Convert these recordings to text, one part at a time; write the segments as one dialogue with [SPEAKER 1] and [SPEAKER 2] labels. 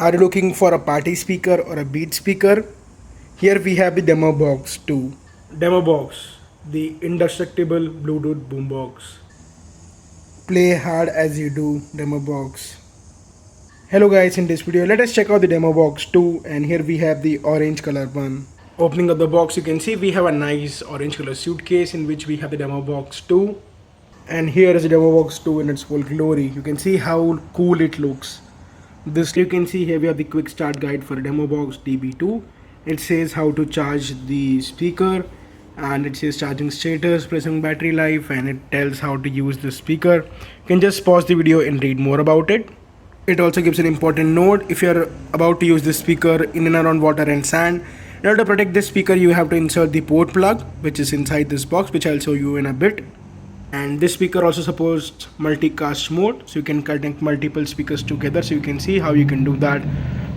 [SPEAKER 1] Are you looking for a party speaker or a beat speaker? Here we have the DemerBox 2. DemerBox, the indestructible Bluetooth boombox. Play hard as you do, DemerBox. Hello guys, in this video let us check out the DemerBox 2, and here we have the orange color one. Opening up the box, you can see we have a nice orange color suitcase in which we have the DemerBox 2. And here is the DemerBox 2 in its full glory. You can see how cool it looks. This you can see here we have the quick start guide for DemerBox DB2. It says how to charge the speaker, and it says charging status, present battery life, and it tells how to use the speaker. You can just pause the video and read more about it. It also gives an important note: if you are about to use the speaker in and around water and sand, in order to protect this speaker you have to insert the port plug which is inside this box, which I'll show you in a bit. And this speaker also supports multicast mode, so you can connect multiple speakers together. So you can see how you can do that.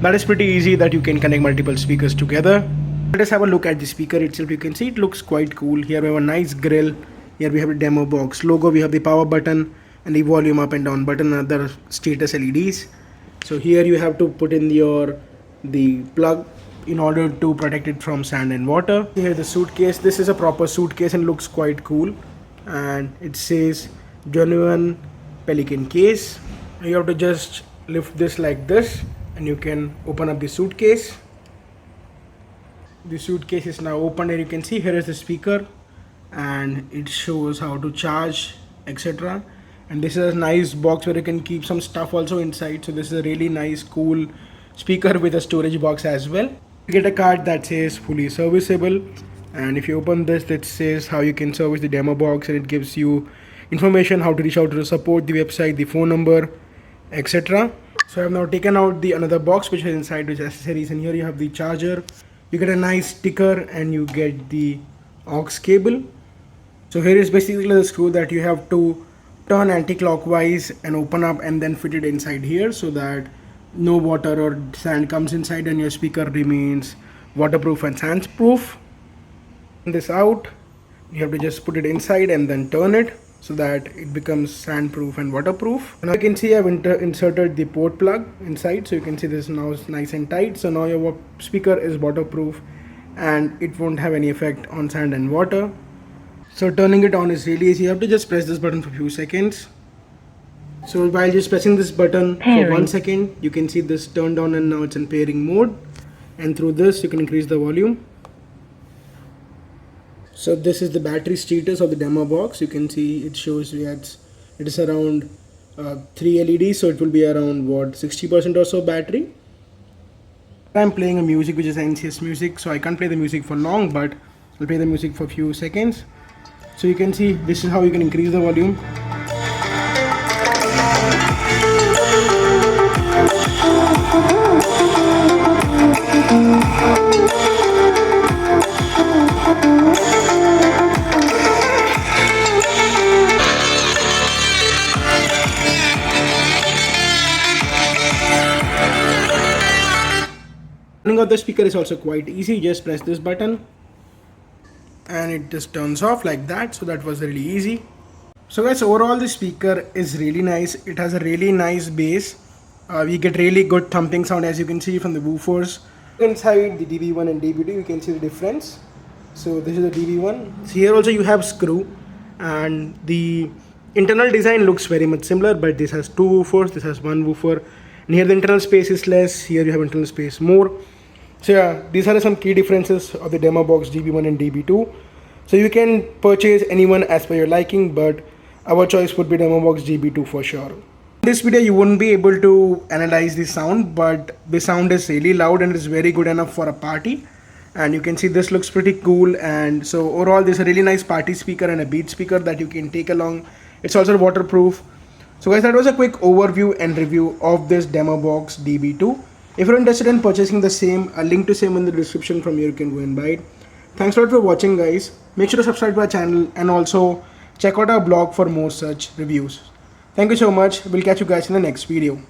[SPEAKER 1] That is pretty easy, that you can connect multiple speakers together. Let us have a look at the speaker itself. You can see it looks quite cool. Here we have a nice grill. Here we have the DemerBox logo. We have the power button and the volume up and down button and other status LEDs. So here you have to put in the plug in order to protect it from sand and water. Here the suitcase. This is a proper suitcase and looks quite cool. And it says genuine pelican case. You have to just lift this like this and you can open up the suitcase. The suitcase is now open, and you can see here is the speaker, and it shows how to charge, etc. And this is a nice box where you can keep some stuff also inside. So this is a really nice cool speaker with a storage box as well. You get a card that says fully serviceable, and if you open this, that says how you can service the DemerBox, and it gives you information how to reach out to the support, the website, the phone number, etc. So I have now taken out the another box which is inside, which is accessories, and here you have the charger. You get a nice sticker and you get the aux cable. So here is basically the screw that you have to turn anti-clockwise and open up and then fit it inside here, so that no water or sand comes inside and your speaker remains waterproof and sandproof. This out, you have to just put it inside and then turn it so that it becomes sandproof and waterproof. Now you can see I've inserted the port plug inside, so you can see this now is nice and tight. So now your speaker is waterproof and it won't have any effect on sand and water. So turning it on is really easy. You have to just press this button for a few seconds. So while just pressing this button for 1 second, you can see this turned on and now it's in pairing mode, and through this you can increase the volume. So this is the battery status of the DemerBox. You can see it shows it is around 3 LEDs, so it will be around 60% or so battery. I'm playing a music which is NCS music, so I can't play the music for long, but I'll play the music for a few seconds. So you can see this is how you can increase the volume. Turning off the speaker is also quite easy. Just press this button and it just turns off like that. So that was really easy. So guys, overall the speaker is really nice. It has a really nice bass. We get really good thumping sound, as you can see from the woofers. Inside the DB1 and DB2 you can see the difference. So this is the DB1. So here also you have screw, and the internal design looks very much similar, but this has 2 woofers, this has 1 woofer, and here the internal space is less, here you have internal space more. So yeah, these are some key differences of the DemerBox DB1 and DB2. So you can purchase anyone as per your liking, but our choice would be DemerBox DB2 for sure. In this video you wouldn't be able to analyze the sound, but the sound is really loud and is very good enough for a party. And you can see this looks pretty cool, and so overall this is a really nice party speaker and a beat speaker that you can take along. It's also waterproof. So guys, that was a quick overview and review of this DemerBox DB2. If you're interested in purchasing the same, a link to same in the description. From here you can go and buy it. Thanks a lot for watching guys. Make sure to subscribe to our channel and also check out our blog for more such reviews. Thank you so much. We'll catch you guys in the next video.